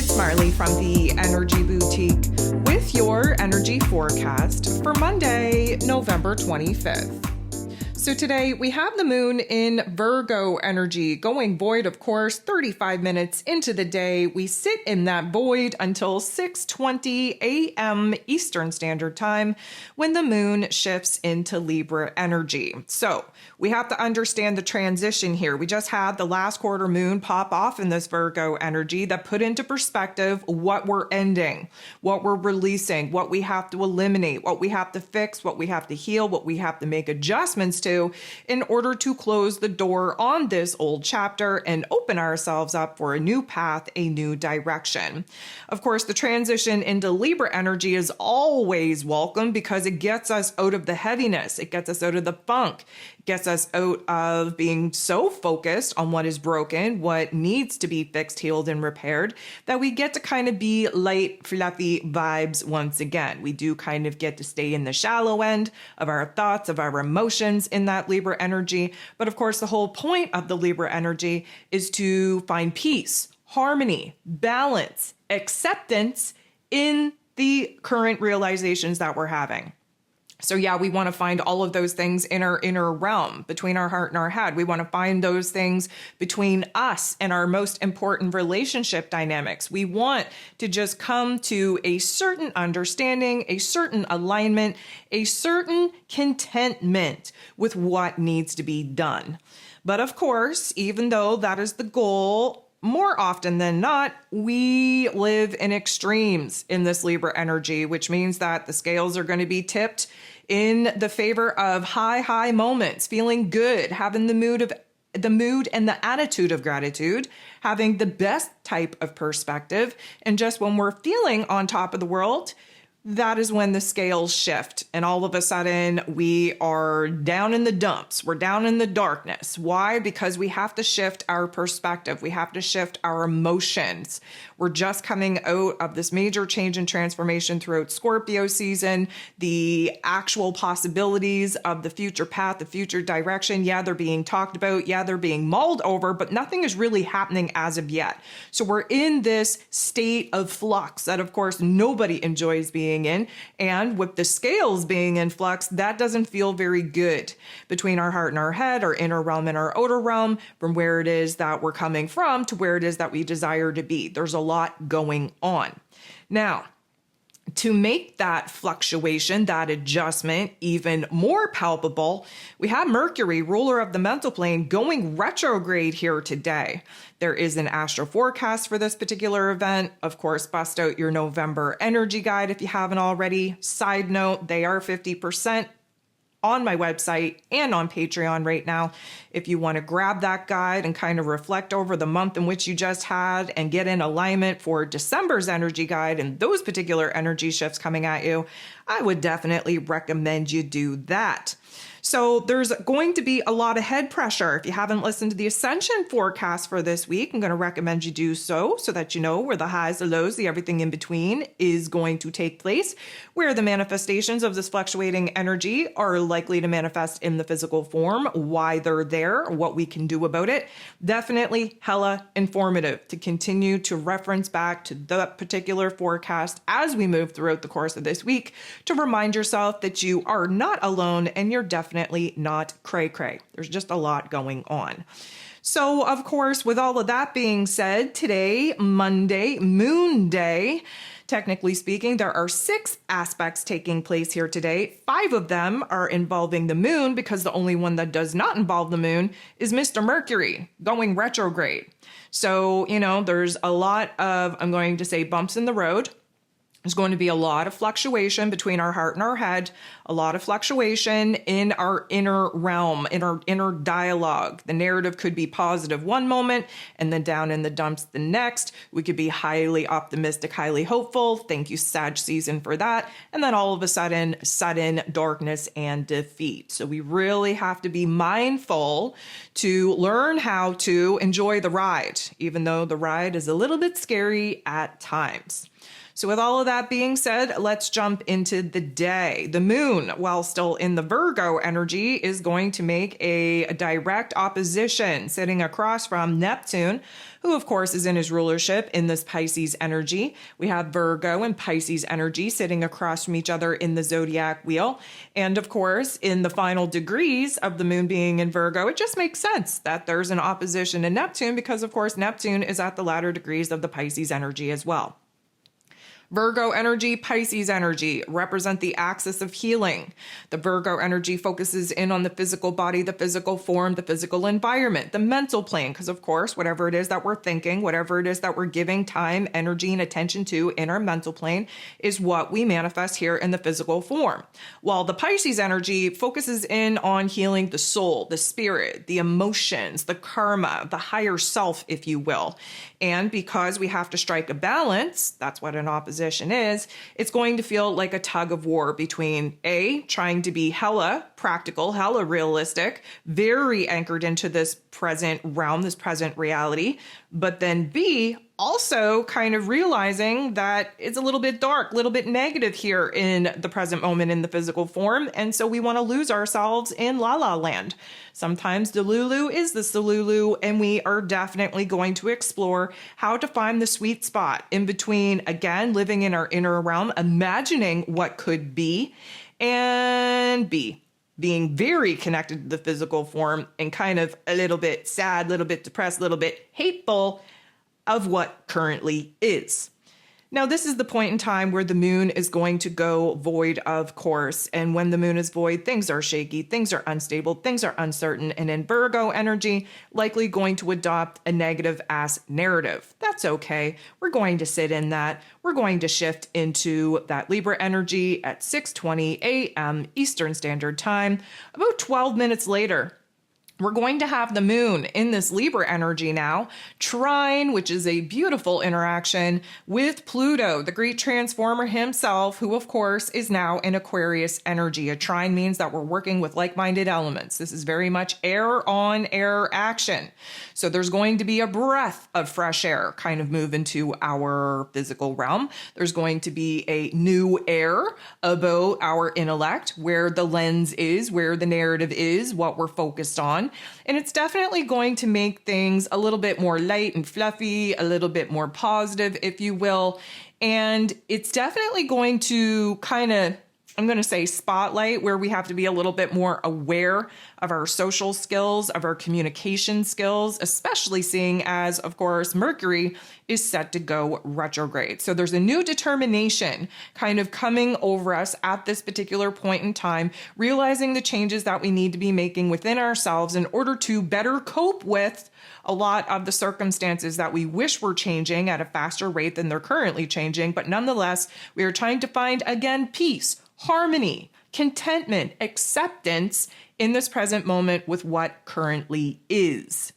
it's Marley from the Energy Boutique with your energy forecast for Monday, November 25th. So today we have the moon in Virgo energy going void, of course, 35 minutes into the day. We sit in that void until 6:20 a.m. Eastern Standard Time when the moon shifts into Libra energy. So we have to understand the transition here. We just had the last quarter moon pop off in this Virgo energy that put into perspective what we're ending, what we're releasing, what we have to eliminate, what we have to fix, what we have to heal, what we have to make adjustments to in order to close the door on this old chapter and open ourselves up for a new path, a new direction. Of course, the transition into Libra energy is always welcome because it gets us out of the heaviness. It gets us out of the funk. Gets us out of being so focused on what is broken, what needs to be fixed, healed, and repaired, that we get to kind of be light, fluffy vibes once again. We do kind of get to stay in the shallow end of our thoughts, of our emotions in that Libra energy. But of course, the whole point of the Libra energy is to find peace, harmony, balance, acceptance in the current realizations that we're having. So yeah, we want to find all of those things in our inner realm, between our heart and our head. We want to find those things between us and our most important relationship dynamics. We want to just come to a certain understanding, a certain alignment, a certain contentment with what needs to be done. But of course, even though that is the goal, more often than not, we live in extremes in this Libra energy, which means that the scales are going to be tipped in the favor of high moments, feeling good, having the mood and the attitude of gratitude, having the best type of perspective. And just when we're feeling on top of the world, that is when the scales shift. And all of a sudden we are down in the dumps. We're down in the darkness. Why? Because we have to shift our perspective. We have to shift our emotions. We're just coming out of this major change and transformation throughout Scorpio season. The actual possibilities of the future path, the future direction, yeah, they're being talked about. Yeah, they're being mulled over, but nothing is really happening as of yet. So we're in this state of flux that, of course, nobody enjoys being in. And with the scales being in flux, that doesn't feel very good between our heart and our head, our inner realm and our outer realm, from where it is that we're coming from to where it is that we desire to be. There's a lot going on. Now, to make that fluctuation, that adjustment even more palpable, we have Mercury, ruler of the mental plane, going retrograde here today. There is an astro forecast for this particular event. Of course, bust out your November energy guide if you haven't already. Side note, they are 50% on my website and on Patreon right now. If you want to grab that guide and kind of reflect over the month in which you just had and get in alignment for December's energy guide and those particular energy shifts coming at you, I would definitely recommend you do that. So there's going to be a lot of head pressure. If you haven't listened to the Ascension forecast for this week, I'm going to recommend you do so that you know where the highs, the lows, the everything in between is going to take place, where the manifestations of this fluctuating energy are likely to manifest in the physical form, why they're there, what we can do about it. Definitely hella informative to continue to reference back to the particular forecast as we move throughout the course of this week to remind yourself that you are not alone and you're definitely not cray-cray. There's just a lot going on. So, of course, with all of that being said, today, Monday, Moon Day, technically speaking, there are 6 aspects taking place here today. 5 of them are involving the moon because the only one that does not involve the moon is Mr. Mercury going retrograde. So, there's a lot of, I'm going to say, bumps in the road. There's going to be a lot of fluctuation between our heart and our head, a lot of fluctuation in our inner realm, in our inner dialogue. The narrative could be positive one moment and then down in the dumps the next. We could be highly optimistic, highly hopeful. Thank you, Sag season, for that. And then all of a sudden, sudden darkness and defeat. So we really have to be mindful to learn how to enjoy the ride, even though the ride is a little bit scary at times. So with all of that being said, let's jump into the day. The moon, while still in the Virgo energy, is going to make a direct opposition sitting across from Neptune, who of course is in his rulership in this Pisces energy. We have Virgo and Pisces energy sitting across from each other in the zodiac wheel. And of course, in the final degrees of the moon being in Virgo, it just makes sense that there's an opposition to Neptune because of course Neptune is at the latter degrees of the Pisces energy as well. Virgo energy, Pisces energy represent the axis of healing. The Virgo energy focuses in on the physical body, the physical form, the physical environment, the mental plane, because of course, whatever it is that we're thinking, whatever it is that we're giving time, energy, and attention to in our mental plane is what we manifest here in the physical form. While the Pisces energy focuses in on healing the soul, the spirit, the emotions, the karma, the higher self, if you will. And because we have to strike a balance, that's what an opposition is, it's going to feel like a tug of war between A, trying to be hella practical, hella realistic, very anchored into this present realm, this present reality, but then B, also kind of realizing that it's a little bit dark, a little bit negative here in the present moment in the physical form. And so we want to lose ourselves in La La Land. Sometimes Delulu is the Solulu, and we are definitely going to explore how to find the sweet spot in between, again, living in our inner realm, imagining what could be, and B, being very connected to the physical form and kind of a little bit sad, a little bit depressed, a little bit hateful of what currently is. Now, this is the point in time where the moon is going to go void, of course. And when the moon is void, things are shaky, things are unstable, things are uncertain. And in Virgo energy, likely going to adopt a negative ass narrative. That's okay. We're going to sit in that. We're going to shift into that Libra energy at 6:20 a.m. Eastern Standard Time. About 12 minutes later, we're going to have the moon in this Libra energy now, trine, which is a beautiful interaction with Pluto, the great transformer himself, who of course is now in Aquarius energy. A trine means that we're working with like-minded elements. This is very much air on air action. So there's going to be a breath of fresh air kind of move into our physical realm. There's going to be a new air about our intellect, where the lens is, where the narrative is, what we're focused on. And it's definitely going to make things a little bit more light and fluffy, a little bit more positive, if you will. And it's definitely going to kind of, I'm going to say spotlight, where we have to be a little bit more aware of our social skills, of our communication skills, especially seeing as, of course, Mercury is set to go retrograde. So there's a new determination kind of coming over us at this particular point in time, realizing the changes that we need to be making within ourselves in order to better cope with a lot of the circumstances that we wish were changing at a faster rate than they're currently changing. But nonetheless, we are trying to find, again, peace, harmony, contentment, acceptance in this present moment with what currently is.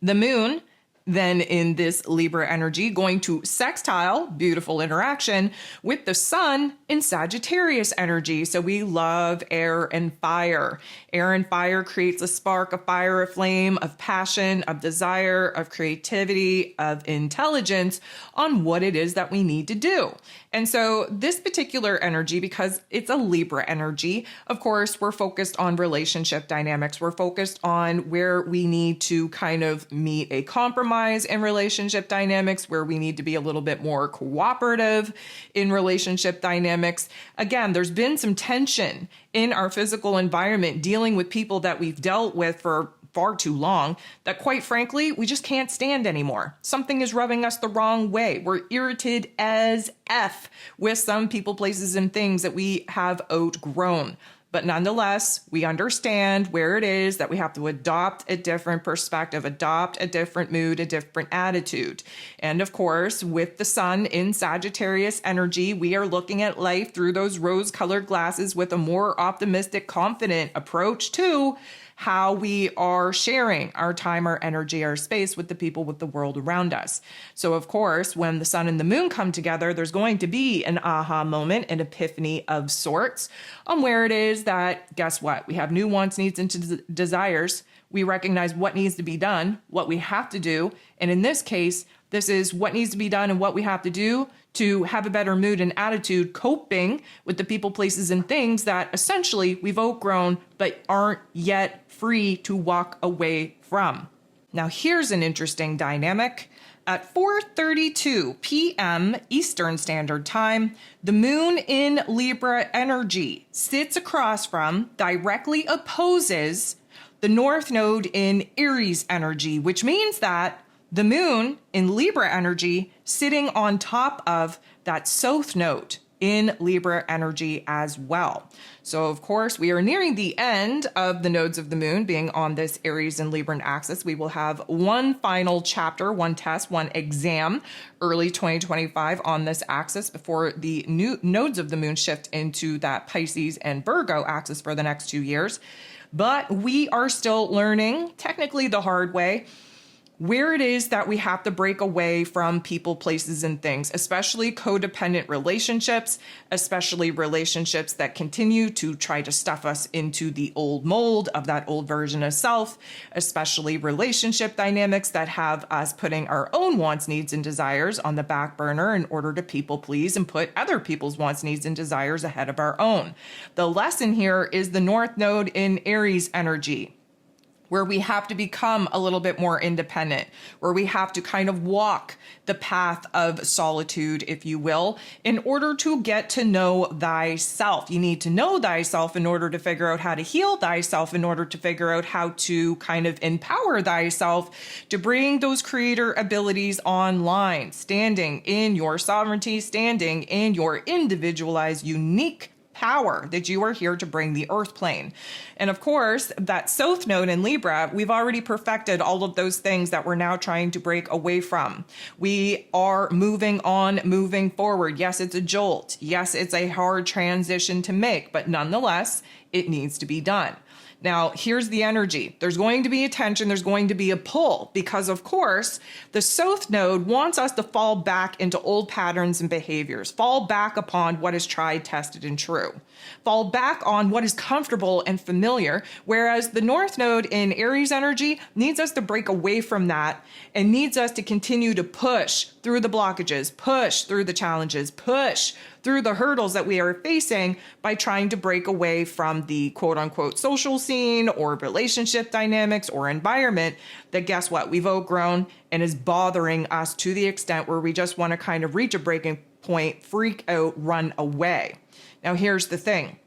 The moon, then in this Libra energy, going to sextile, beautiful interaction, with the sun in Sagittarius energy. So we love air and fire. Air and fire creates a spark, a fire, a flame of passion, of desire, of creativity, of intelligence on what it is that we need to do. And so this particular energy, because it's a Libra energy, of course, we're focused on relationship dynamics. We're focused on where we need to kind of meet a compromise in relationship dynamics, where we need to be a little bit more cooperative in relationship dynamics. Again, there's been some tension in our physical environment dealing with people that we've dealt with for far too long that, quite frankly, we just can't stand anymore. Something is rubbing us the wrong way. We're irritated as F with some people, places, and things that we have outgrown. But nonetheless, we understand where it is that we have to adopt a different perspective, adopt a different mood, a different attitude. And of course, with the sun in Sagittarius energy, we are looking at life through those rose-colored glasses with a more optimistic, confident approach to how we are sharing our time, our energy, our space with the people, with the world around us. So of course, when the sun and the moon come together, there's going to be an aha moment, an epiphany of sorts on where it is that, guess what? We have new wants, needs, and desires. We recognize what needs to be done, what we have to do. And in this case, This is what needs to be done and what we have to do to have a better mood and attitude coping with the people, places, and things that essentially we've outgrown but aren't yet free to walk away from. Now, here's an interesting dynamic. At 4:32 p.m. Eastern Standard Time, the moon in Libra energy sits across from, directly opposes, the North Node in Aries energy, which means that the moon in Libra energy sitting on top of that South Node in Libra energy as well. So of course, we are nearing the end of the nodes of the moon being on this Aries and Libran axis. We will have one final chapter, one test, one exam early 2025 on this axis before the new nodes of the moon shift into that Pisces and Virgo axis for the next 2 years. But we are still learning, technically the hard way, where it is that we have to break away from people, places, and things, especially codependent relationships, especially relationships that continue to try to stuff us into the old mold of that old version of self, especially relationship dynamics that have us putting our own wants, needs, and desires on the back burner in order to people please and put other people's wants, needs, and desires ahead of our own. The lesson here is the North Node in Aries energy, where we have to become a little bit more independent, where we have to kind of walk the path of solitude, if you will, in order to get to know thyself. You need to know thyself in order to figure out how to heal thyself, in order to figure out how to kind of empower thyself to bring those creator abilities online, standing in your sovereignty, standing in your individualized, unique power that you are here to bring the earth plane. And of course, that South Node in Libra, we've already perfected all of those things that we're now trying to break away from. We are moving on, moving forward. Yes, it's a jolt. Yes, it's a hard transition to make, but nonetheless, it needs to be done. Now, here's the energy. There's going to be a tension. There's going to be a pull because, of course, the South Node wants us to fall back into old patterns and behaviors, fall back upon what is tried, tested, and true, fall back on what is comfortable and familiar, whereas the North Node in Aries energy needs us to break away from that and needs us to continue to push through the blockages, push through the challenges, push through the hurdles that we are facing by trying to break away from the quote unquote social scene or relationship dynamics or environment that, guess what, we've outgrown and is bothering us to the extent where we just want to kind of reach a breaking point, freak out, run away. Now, here's the thing.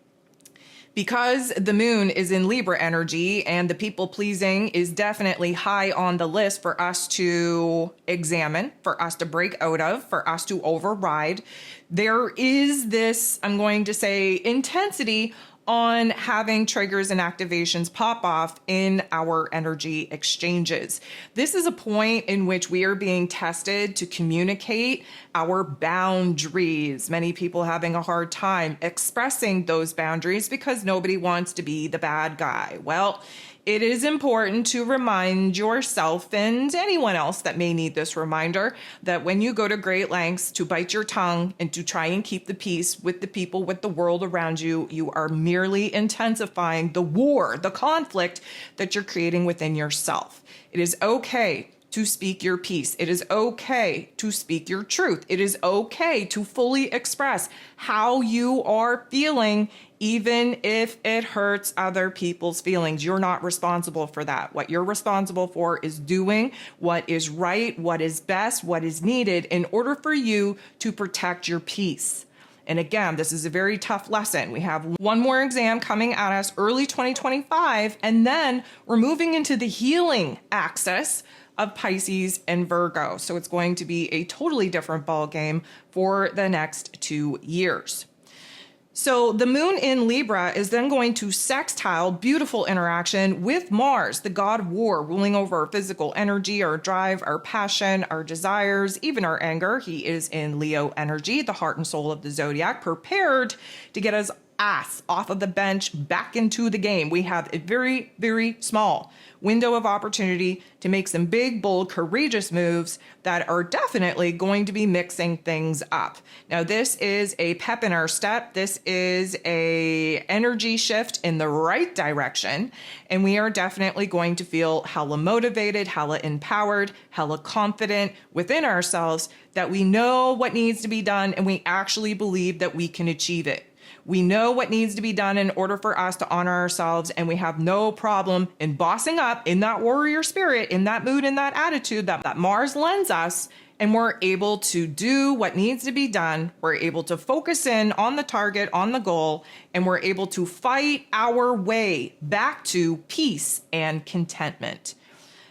Because the moon is in Libra energy and the people pleasing is definitely high on the list for us to examine, for us to break out of, for us to override, there is this, I'm going to say, intensity on having triggers and activations pop off in our energy exchanges. This is a point in which we are being tested to communicate our boundaries. Many people having a hard time expressing those boundaries because nobody wants to be the bad guy. Well, it is important to remind yourself and anyone else that may need this reminder that when you go to great lengths to bite your tongue and to try and keep the peace with the people, with the world around you, you are merely intensifying the war, the conflict that you're creating within yourself. It is okay to speak your piece. It is okay to speak your truth. It is okay to fully express how you are feeling, even if it hurts other people's feelings. You're not responsible for that. What you're responsible for is doing what is right, what is best, what is needed in order for you to protect your peace. And again, this is a very tough lesson. We have one more exam coming at us early 2025, and then we're moving into the healing axis of Pisces and Virgo. So it's going to be a totally different ball game for the next 2 years. So the moon in Libra is then going to sextile, beautiful interaction with Mars, the god of war, ruling over our physical energy, our drive, our passion, our desires, even our anger. He is in Leo energy, the heart and soul of the zodiac, prepared to get us ass off of the bench back into the game. We have a very, very small window of opportunity to make some big, bold, courageous moves that are definitely going to be mixing things up. Now, this is a pep in our step. This is a energy shift in the right direction. And we are definitely going to feel hella motivated, hella empowered, hella confident within ourselves that we know what needs to be done and we actually believe that we can achieve it. We know what needs to be done in order for us to honor ourselves, and we have no problem in bossing up in that warrior spirit, in that mood, in that attitude that Mars lends us, and we're able to do what needs to be done. We're able to focus in on the target, on the goal, and we're able to fight our way back to peace and contentment.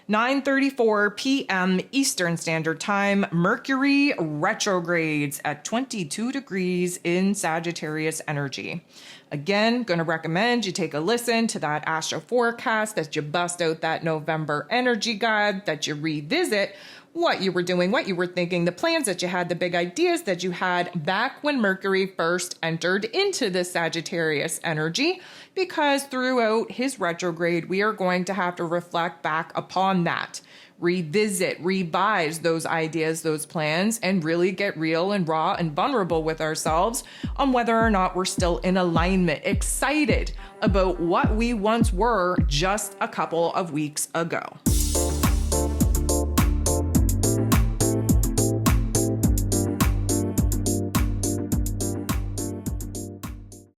9:34 p.m. Eastern Standard Time, Mercury retrogrades at 22 degrees in Sagittarius energy. Again, going to recommend you take a listen to that astro forecast, that you bust out that November energy guide, that you revisit what you were doing, what you were thinking, the plans that you had, the big ideas that you had back when Mercury first entered into the Sagittarius energy, because throughout his retrograde, we are going to have to reflect back upon that, revisit, revise those ideas, those plans, and really get real and raw and vulnerable with ourselves on whether or not we're still in alignment, excited about what we once were just a couple of weeks ago.